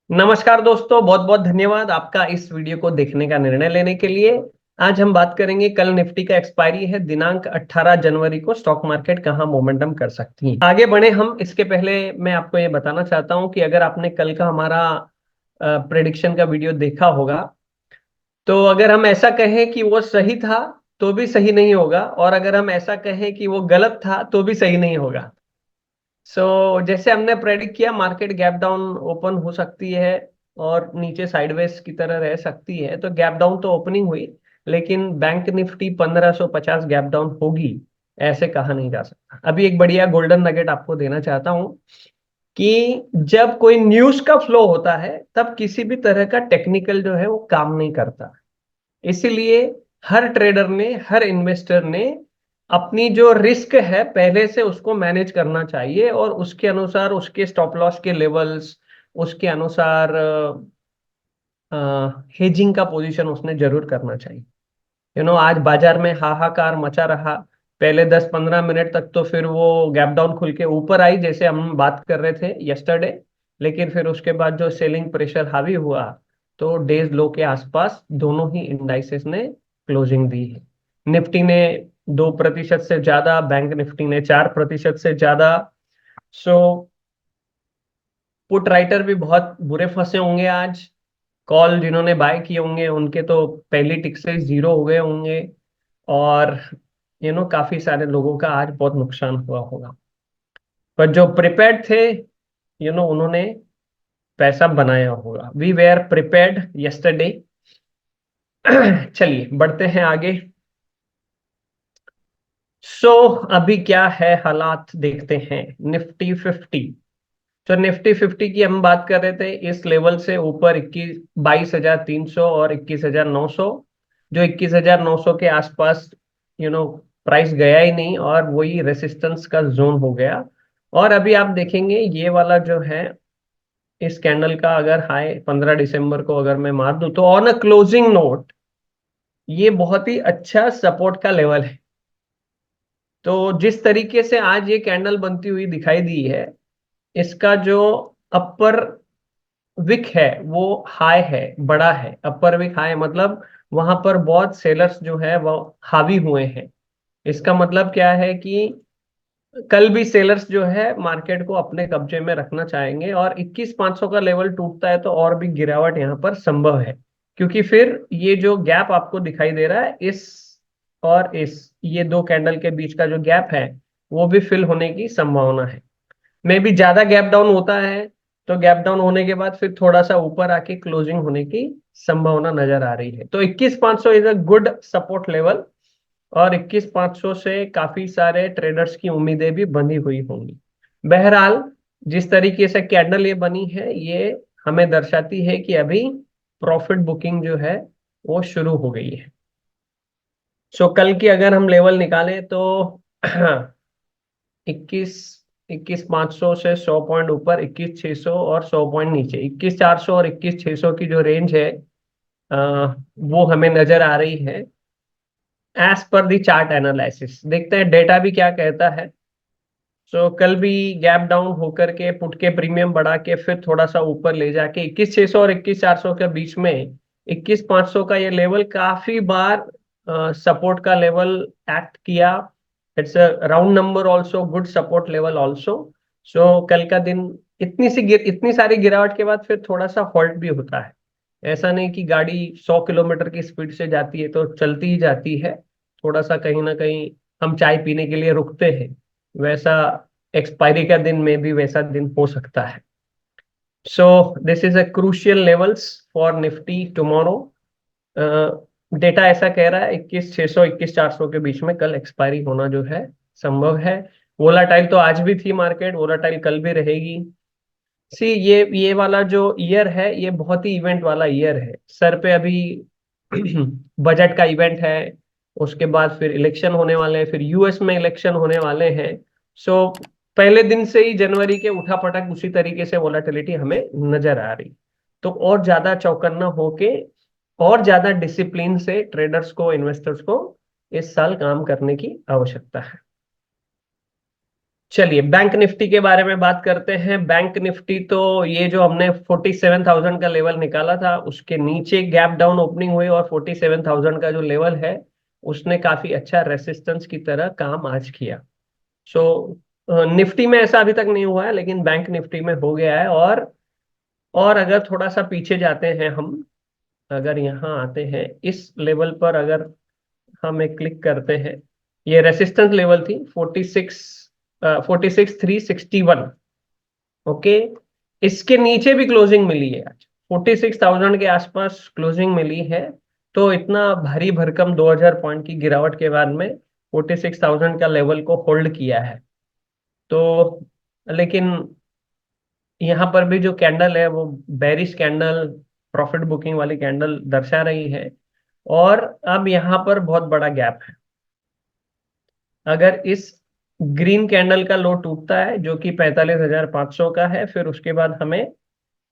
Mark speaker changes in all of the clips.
Speaker 1: नमस्कार दोस्तों, बहुत बहुत धन्यवाद आपका इस वीडियो को देखने का निर्णय लेने के लिए। आज हम बात करेंगे, कल निफ्टी का एक्सपायरी है दिनांक 18 जनवरी को। स्टॉक मार्केट कहां मोमेंटम कर सकती है। आगे बढ़े हम, इसके पहले मैं आपको ये बताना चाहता हूं कि अगर आपने कल का हमारा प्रेडिक्शन का वीडियो देखा होगा, तो अगर हम ऐसा कहें कि वो सही था तो भी सही नहीं होगा, और अगर हम ऐसा कहें कि वो गलत था तो भी सही नहीं होगा। जैसे हमने प्रेडिक्ट किया, मार्केट गैप डाउन ओपन हो सकती है और नीचे साइडवेज की तरह रह सकती है। तो गैप डाउन तो ओपनिंग हुई, लेकिन बैंक निफ्टी 1550 गैप डाउन होगी ऐसे कहा नहीं जा सकता। अभी एक बढ़िया गोल्डन नगेट आपको देना चाहता हूं कि जब कोई न्यूज का फ्लो होता है तब किसी भी तरह का टेक्निकल जो है वो काम नहीं करता। इसीलिए हर ट्रेडर ने, हर इन्वेस्टर ने अपनी जो रिस्क है पहले से उसको मैनेज करना चाहिए, और उसके अनुसार उसके स्टॉप लॉस के लेवल्स, उसके अनुसार हेजिंग का पोजीशन उसने जरूर करना चाहिए। आज बाजार में हाहाकार मचा रहा। पहले 10-15 मिनट तक तो फिर वो गैप डाउन खुल के ऊपर आई, जैसे हम बात कर रहे थे यस्टरडे। लेकिन फिर उसके बाद जो सेलिंग प्रेशर हावी हुआ, तो डेज लो के आसपास दोनों ही इंडाइसेस ने क्लोजिंग दी है। निफ्टी ने 2% से ज्यादा, बैंक निफ्टी ने 4% से ज्यादा। सो पुट राइटर भी बहुत बुरे फंसे होंगे आज। कॉल जिन्होंने बाय किए होंगे उनके तो पहली टिक से जीरो हो गए होंगे। और काफी सारे लोगों का आज बहुत नुकसान हुआ होगा। पर जो प्रिपेयर्ड थे, उन्होंने पैसा बनाया होगा। We were prepared yesterday. चलिए बढ़ते हैं आगे। सो अभी क्या है हालात देखते हैं। निफ्टी 50, तो निफ्टी 50 की हम बात कर रहे थे, इस लेवल से ऊपर 22,300 और 21,900। जो 21,900 के आसपास प्राइस गया ही नहीं, और वही रेसिस्टेंस का जोन हो गया। और अभी आप देखेंगे ये वाला जो है, इस कैंडल का अगर हाई 15 दिसंबर को अगर मैं मार दूं, तो ऑन अ क्लोजिंग नोट ये बहुत ही अच्छा सपोर्ट का लेवल है। तो जिस तरीके से आज ये कैंडल बनती हुई दिखाई दी है, इसका जो अपर विक है वो हाई है, बड़ा है। अपर विक हाई मतलब वहां पर बहुत सेलर्स जो है वो हावी हुए हैं। इसका मतलब क्या है कि कल भी सेलर्स जो है मार्केट को अपने कब्जे में रखना चाहेंगे, और 21,500 का लेवल टूटता है तो और भी गिरावट यहाँ पर संभव है। क्योंकि फिर ये जो गैप आपको दिखाई दे रहा है, इस और इस ये दो कैंडल के बीच का जो गैप है वो भी फिल होने की संभावना है। में भी ज्यादा गैप डाउन होता है, तो गैप डाउन होने के बाद फिर थोड़ा सा ऊपर आके क्लोजिंग होने की संभावना नजर आ रही है। तो 21,500 is a good support level, और 21,500 से काफी सारे ट्रेडर्स की उम्मीदें भी बंधी हुई होंगी। बहरहाल, जिस तरीके से कैंडल ये बनी है, ये हमें दर्शाती है कि अभी प्रॉफिट बुकिंग जो है वो शुरू हो गई है। सो कल की अगर हम लेवल निकालें तो 21 21,500 से 100 पॉइंट ऊपर 21,600, और 100 पॉइंट नीचे 21,400 और 21,600 की जो रेंज है, अ, वो हमें नजर आ रही है as per the chart analysis. देखते हैं डेटा भी क्या कहता है। कल भी गैप डाउन होकर के पुट के प्रीमियम बढ़ा के फिर थोड़ा सा ऊपर ले जाके 21,600 और 21,400 के बीच में 21,500 का ये लेवल काफी बार सपोर्ट का लेवल एक्ट किया। It's a round number also, good support level also. कल का दिन इतनी सारी गिरावट के बाद फिर थोड़ा सा हॉल्ट भी होता है। ऐसा नहीं कि गाड़ी 100 किलोमीटर की स्पीड से जाती है तो चलती ही जाती है। थोड़ा सा कहीं ना कहीं हम चाय पीने के लिए रुकते हैं, वैसा एक्सपायरी का दिन में भी वैसा दिन हो सकता है। So this is a crucial levels for Nifty tomorrow. Data ऐसा कह रहा है 21,600 21,400 के बीच में कल एक्सपायरी होना जो है संभव है। वोलाटाइल तो आज भी थी मार्केट, वोलाटाइल कल भी रहेगी। सी ये वाला जो ईयर है ये बहुत ही इवेंट वाला ईयर है। सर पे अभी बजट का इवेंट है, उसके बाद फिर इलेक्शन होने वाले हैं, फिर यूएस में इलेक्शन होने वाले हैं। सो पहले दिन से ही जनवरी के उठापटक उसी तरीके से वोलाटिलिटी हमें नजर आ रही। तो और ज्यादा चौकन्ना होके, और ज्यादा डिसिप्लिन से ट्रेडर्स को, इन्वेस्टर्स को इस साल काम करने की आवश्यकता है। चलिए बैंक निफ्टी के बारे में बात करते हैं। बैंक निफ्टी तो ये जो हमने 47,000 का लेवल निकाला था उसके नीचे गैप डाउन ओपनिंग हुई और 47,000 का जो लेवल है उसने काफी अच्छा रेसिस्टेंस की तरह काम आज किया। सो निफ्टी में ऐसा अभी तक नहीं हुआ है लेकिन बैंक निफ्टी में हो गया है। और अगर थोड़ा सा पीछे जाते हैं हम, अगर यहाँ आते हैं इस लेवल पर, अगर हम एक क्लिक करते हैं, ये रेसिस्टेंस लेवल थी 46,361। ओके, इसके नीचे भी क्लोजिंग मिली है आज, 46,000 के आसपास क्लोजिंग मिली है। तो इतना भारी भरकम 2,000 पॉइंट की गिरावट के बाद में 46,000 का लेवल को होल्ड किया है। तो लेकिन यहाँ पर भी जो कैंडल है वो बेरिश कैंडल, प्रॉफिट बुकिंग वाली कैंडल दर्शा रही है। और अब यहाँ पर बहुत बड़ा गैप है। अगर इस ग्रीन कैंडल का लो टूटता है जो कि 45,500 का है, फिर उसके बाद हमें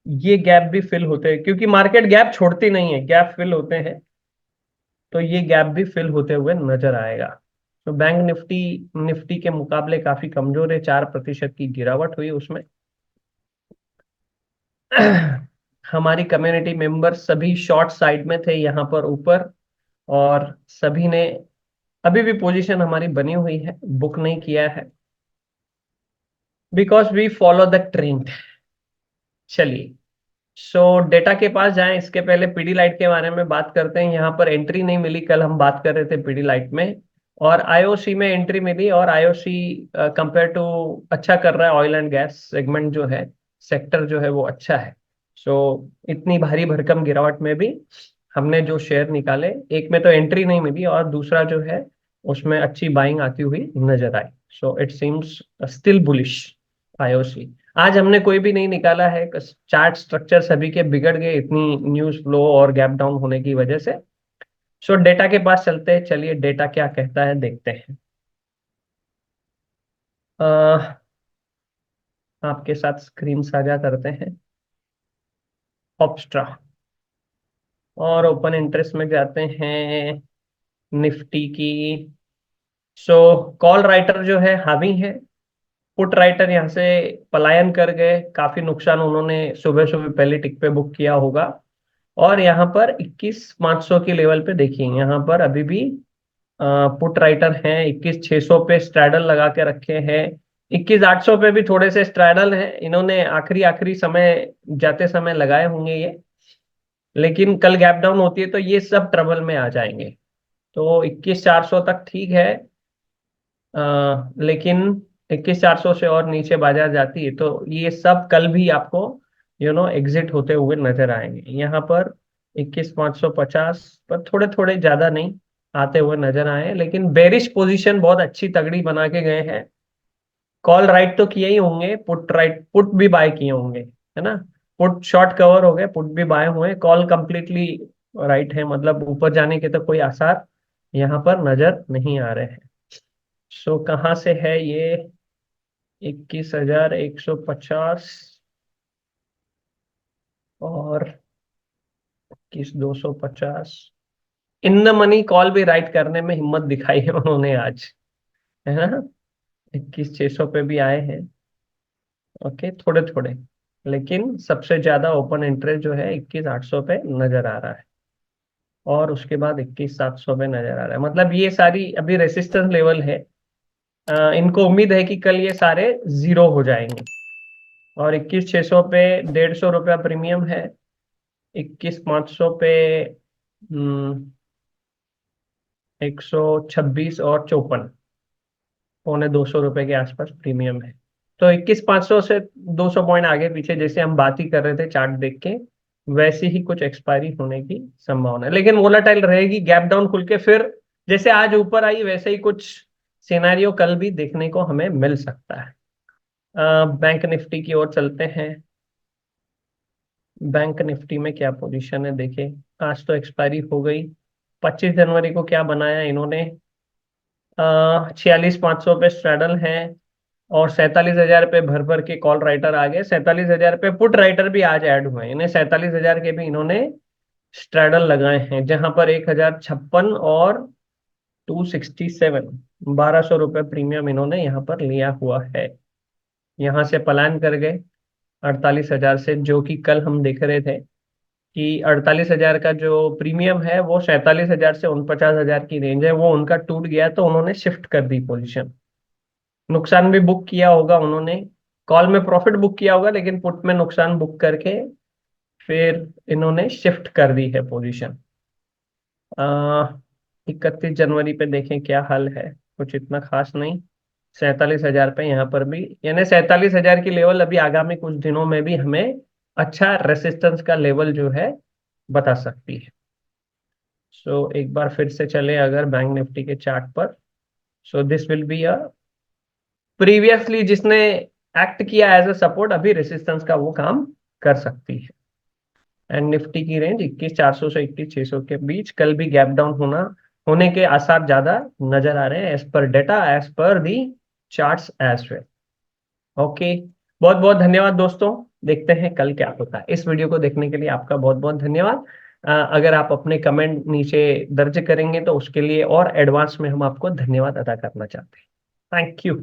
Speaker 1: ये गैप भी फिल होते हैं, क्योंकि मार्केट गैप छोड़ती नहीं है, गैप फिल होते हैं। तो ये गैप भी फिल होते हुए नजर आएगा। तो बैंक निफ्टी निफ्टी के मुकाबले काफी कमजोर है, 4% की गिरावट हुई उसमें। हमारी कम्युनिटी मेंबर सभी शॉर्ट साइड में थे यहाँ पर ऊपर, और सभी ने अभी भी पोजीशन हमारी बनी हुई है, बुक नहीं किया है, because we follow the trend. चलिए, सो डेटा के पास जाएं इसके पहले पीडी लाइट के बारे में बात करते हैं। यहाँ पर एंट्री नहीं मिली, कल हम बात कर रहे थे पीडी लाइट में, और आईओसी में एंट्री मिली। और आईओसी कंपेयर टू अच्छा कर रहा है, ऑयल एंड गैस सेगमेंट जो है, सेक्टर जो है वो अच्छा है। सो इतनी भारी भरकम गिरावट में भी हमने जो शेयर निकाले, एक में तो एंट्री नहीं मिली और दूसरा जो है उसमें अच्छी बाइंग आती हुई नजर आई। So it seems still bullish IOC. आज हमने कोई भी नहीं निकाला है, चार्ट स्ट्रक्चर सभी के बिगड़ गए इतनी न्यूज फ्लो और गैप डाउन होने की वजह से। सो डेटा के पास चलते हैं, चलिए डेटा क्या कहता है देखते हैं। अह, आपके साथ स्क्रीन साझा करते हैं। ऑप्स्ट्रा और ओपन इंटरेस्ट में जाते हैं निफ्टी की। सो कॉल राइटर जो है हावी है, पुट राइटर यहाँ से पलायन कर गए, काफी नुकसान उन्होंने सुबह सुबह पहले टिक पे बुक किया होगा। और यहाँ पर 21,500 की लेवल पे देखिए, यहाँ पर अभी भी पुट राइटर हैं 21,600 पे स्ट्रैडल लगा के रखे हैं। 21,800 पे भी थोड़े से स्ट्रैडल हैं, इन्होंने आखिरी आखिरी समय जाते समय लगाए होंगे ये। लेकिन कल गैप डाउन होती है तो ये सब ट्रबल में आ जाएंगे। तो 21,400 तक ठीक है, लेकिन 21,400 से और नीचे बाजार जाती है तो ये सब कल भी आपको एग्जिट होते हुए नजर आएंगे। यहाँ पर 21,550 पर थोड़े थोड़े ज्यादा नहीं आते हुए नजर आए, लेकिन बेरिश पोजीशन बहुत अच्छी तगड़ी बना के गए हैं। कॉल राइट तो किए ही होंगे, पुट राइट, पुट भी बाय किए होंगे, है ना। पुट शॉर्ट कवर हो गए, पुट भी बाय हुए, कॉल कंप्लीटली राइट है, मतलब ऊपर जाने के तो कोई आसार यहाँ पर नजर नहीं आ रहे हैं। सो कहाँ से है ये 21,150 और 21,250। इन द मनी कॉल भी राइट करने में हिम्मत दिखाई है उन्होंने आज, है ना। 21,600 पे भी आए हैं, ओके, थोड़े थोड़े। लेकिन सबसे ज्यादा ओपन इंटरेस्ट जो है 21,800 पे नजर आ रहा है, और उसके बाद 21,700 पे नजर आ रहा है। मतलब ये सारी अभी रेसिस्टेंस लेवल है। इनको उम्मीद है कि कल ये सारे जीरो हो जाएंगे। और 21,600 पे 150 रुपया प्रीमियम है, 21,500 पे 126 और 54, 250 रुपए के आसपास प्रीमियम है। तो 21,500 से 200 पॉइंट आगे पीछे, जैसे हम बात ही कर रहे थे चार्ट देख के, वैसी ही कुछ एक्सपायरी होने की संभावना है। लेकिन वोलाटाइल रहेगी, गैप डाउन खुल के फिर जैसे आज ऊपर आई वैसे ही कुछ सिनेरियो कल भी देखने को हमें मिल सकता है। बैंक निफ्टी की ओर चलते हैं। बैंक निफ्टी में क्या पोजीशन है देखें। आज तो एक्सपायरी हो गई। 25 जनवरी को क्या बनाया इन्होंने, 46,500 पे स्ट्रैडल है, और 47,000 पे भर भर के कॉल राइटर आ गए। 47,000 पे पुट राइटर भी आज ऐड हुए हैं, इन्हें 47,000 के भी इन्होंने स्ट्रैडल लगाए हैं, जहां पर 1,056 और 267, 1200 रुपये प्रीमियम इन्होंने यहाँ पर लिया हुआ है। यहाँ से पलायन कर गए 48,000 से, जो कि कल हम देख रहे थे कि 48,000 का जो प्रीमियम है वो 47,000 से 49,000 की रेंज है, वो उनका टूट गया तो उन्होंने शिफ्ट कर दी पोजीशन। नुकसान भी बुक किया होगा उन्होंने, कॉल में प्रॉफिट बुक किया होगा लेकिन पुट में नुकसान बुक करके फिर इन्होंने शिफ्ट कर दी है पोजीशन। 31 जनवरी पे देखें क्या हाल है, कुछ इतना खास नहीं। 47,000 पे यहाँ पर भी, यानी 47,000 की लेवल अभी आगामी कुछ दिनों में भी हमें अच्छा रेसिस्टेंस का लेवल जो है बता सकती है। सो एक बार फिर से चले अगर बैंक निफ्टी के चार्ट पर, so this will be a previously जिसने एक्ट किया एज अ सपोर्ट, अभी रेसिस्टेंस का वो काम कर सकती है। एंड निफ्टी की रेंज 21,400 से 21,600 के बीच, कल भी गैप डाउन होने के आसार ज्यादा नजर आ रहे हैं as per data, as per दी चार्ट्स एज वेल। ओके, बहुत बहुत धन्यवाद दोस्तों, देखते हैं कल क्या होता है। इस वीडियो को देखने के लिए आपका बहुत बहुत धन्यवाद। अगर आप अपने कमेंट नीचे दर्ज करेंगे तो उसके लिए और एडवांस में हम आपको धन्यवाद अदा करना चाहते हैं। Thank you.